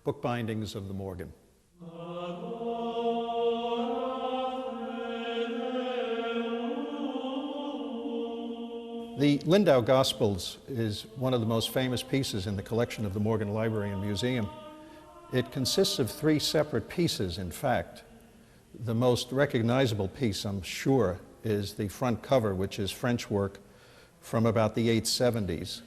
bookbindings of the Morgan. The Lindau Gospels is one of the most famous pieces in the collection of the Morgan Library and Museum. It consists of three separate pieces, in fact. The most recognizable piece, I'm sure, is the front cover, which is French work from about the 870s.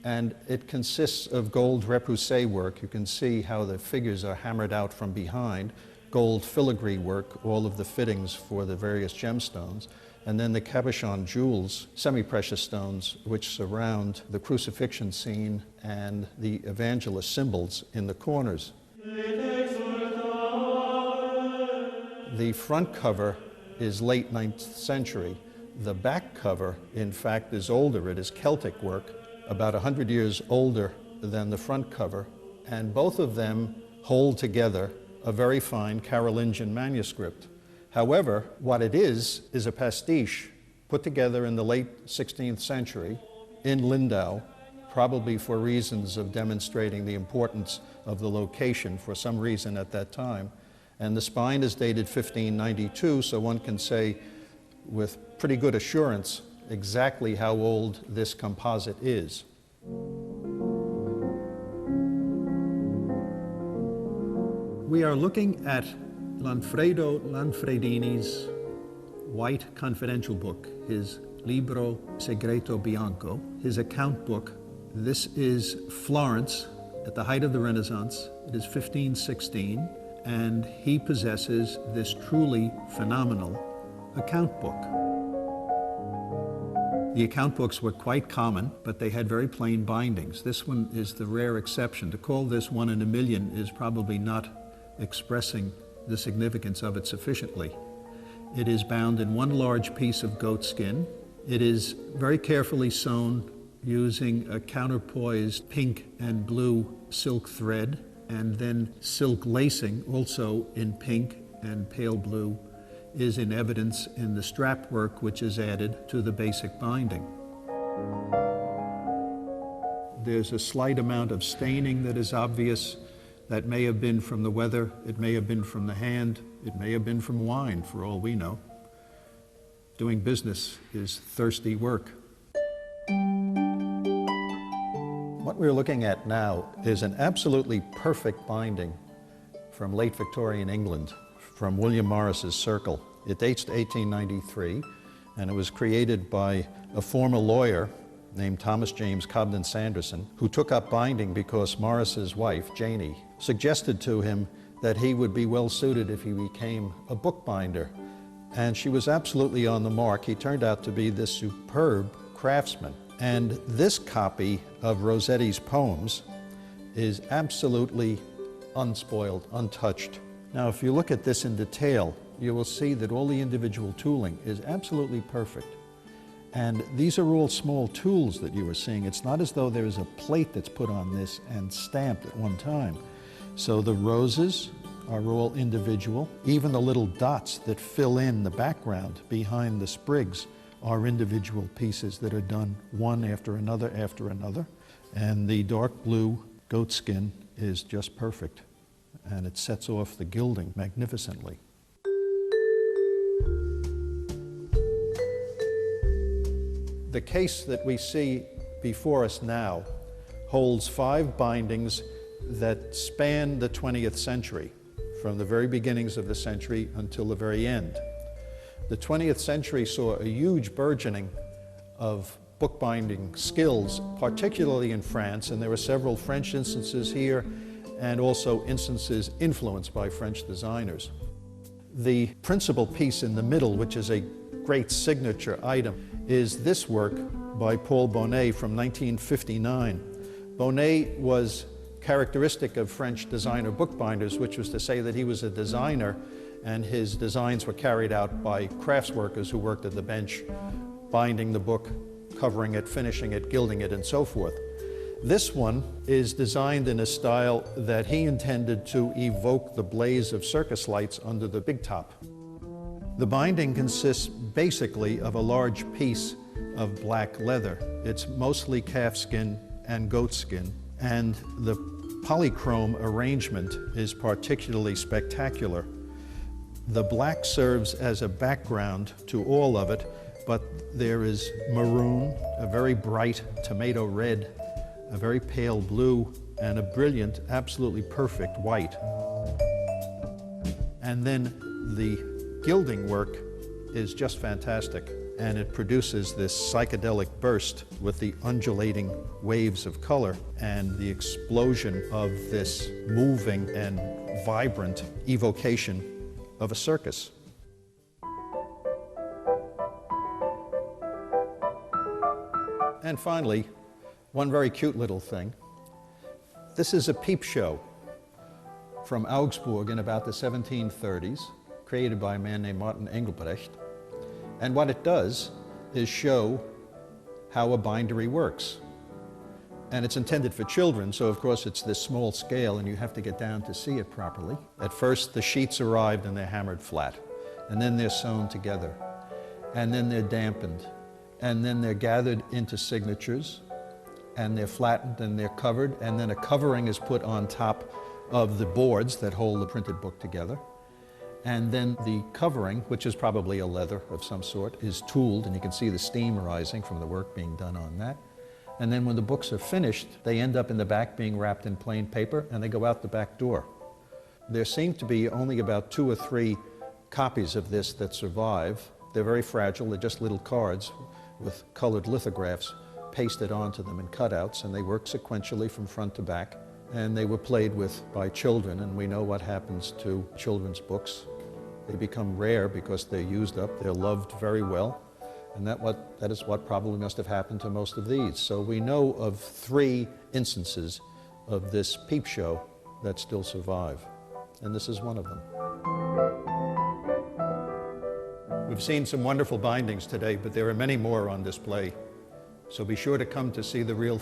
And it consists of gold repoussé work. You can see how the figures are hammered out from behind, gold filigree work, all of the fittings for the various gemstones, and then the cabochon jewels, semi-precious stones, which surround the crucifixion scene and the evangelist symbols in the corners. The front cover is late 9th century. The back cover, in fact, is older. It is Celtic work, about 100 years older than the front cover, and both of them hold together a very fine Carolingian manuscript. However, what it is a pastiche put together in the late 16th century in Lindau, probably for reasons of demonstrating the importance of the location for some reason at that time. And the spine is dated 1592, so one can say with pretty good assurance exactly how old this composite is. We are looking at Lanfredo Lanfredini's white confidential book, his Libro Segreto Bianco, his account book. This is Florence at the height of the Renaissance. It is 1516, and he possesses this truly phenomenal account book. The account books were quite common, but they had very plain bindings. This one is the rare exception. To call this one in a million is probably not expressing the significance of it sufficiently. It is bound in one large piece of goat skin. It is very carefully sewn using a counterpoised pink and blue silk thread, and then silk lacing, also in pink and pale blue, is in evidence in the strap work which is added to the basic binding. There's a slight amount of staining that is obvious. That may have been from the weather, it may have been from the hand, it may have been from wine, for all we know. Doing business is thirsty work. What we're looking at now is an absolutely perfect binding from late Victorian England, from William Morris's Circle. It dates to 1893, and it was created by a former lawyer named Thomas James Cobden Sanderson, who took up binding because Morris's wife, Janie, suggested to him that he would be well suited if he became a bookbinder. And she was absolutely on the mark. He turned out to be this superb craftsman. And this copy of Rossetti's poems is absolutely unspoiled, untouched. Now, if you look at this in detail, you will see that all the individual tooling is absolutely perfect. And these are all small tools that you are seeing. It's not as though there's a plate that's put on this and stamped at one time. So the roses are all individual. Even the little dots that fill in the background behind the sprigs are individual pieces that are done one after another after another. And the dark blue goat skin is just perfect. And it sets off the gilding magnificently. The case that we see before us now holds 5 bindings that span the 20th century, from the very beginnings of the century until the very end. The 20th century saw a huge burgeoning of bookbinding skills, particularly in France, and there were several French instances here and also instances influenced by French designers. The principal piece in the middle, which is a great signature item, is this work by Paul Bonnet from 1959. Bonnet was characteristic of French designer bookbinders, which was to say that he was a designer and his designs were carried out by crafts workers who worked at the bench, binding the book, covering it, finishing it, gilding it, and so forth. This one is designed in a style that he intended to evoke the blaze of circus lights under the big top. The binding consists basically of a large piece of black leather. It's mostly calf skin and goat skin, and the polychrome arrangement is particularly spectacular. The black serves as a background to all of it, but there is maroon, a very bright tomato red, a very pale blue, and a brilliant, absolutely perfect white. And then the gilding work is just fantastic, and it produces this psychedelic burst with the undulating waves of color and the explosion of this moving and vibrant evocation of a circus. And finally, one very cute little thing. This is a peep show from Augsburg in about the 1730s, created by a man named Martin Engelbrecht. And what it does is show how a bindery works. And it's intended for children, so of course it's this small scale and you have to get down to see it properly. At first the sheets arrived and they're hammered flat, and then they're sewn together, and then they're dampened, and then they're gathered into signatures, and they're flattened and they're covered, and then a covering is put on top of the boards that hold the printed book together. And then the covering, which is probably a leather of some sort, is tooled, and you can see the steam rising from the work being done on that. And then when the books are finished, they end up in the back being wrapped in plain paper, and they go out the back door. There seem to be only about 2 or 3 copies of this that survive. They're very fragile. They're just little cards with colored lithographs pasted onto them and cutouts, and they work sequentially from front to back. And they were played with by children, and we know what happens to children's books. They become rare because they're used up. They're loved very well, and that is what probably must have happened to most of these. So we know of 3 instances of this peep show that still survive, and this is one of them. We've seen some wonderful bindings today, but there are many more on display. So be sure to come to see the real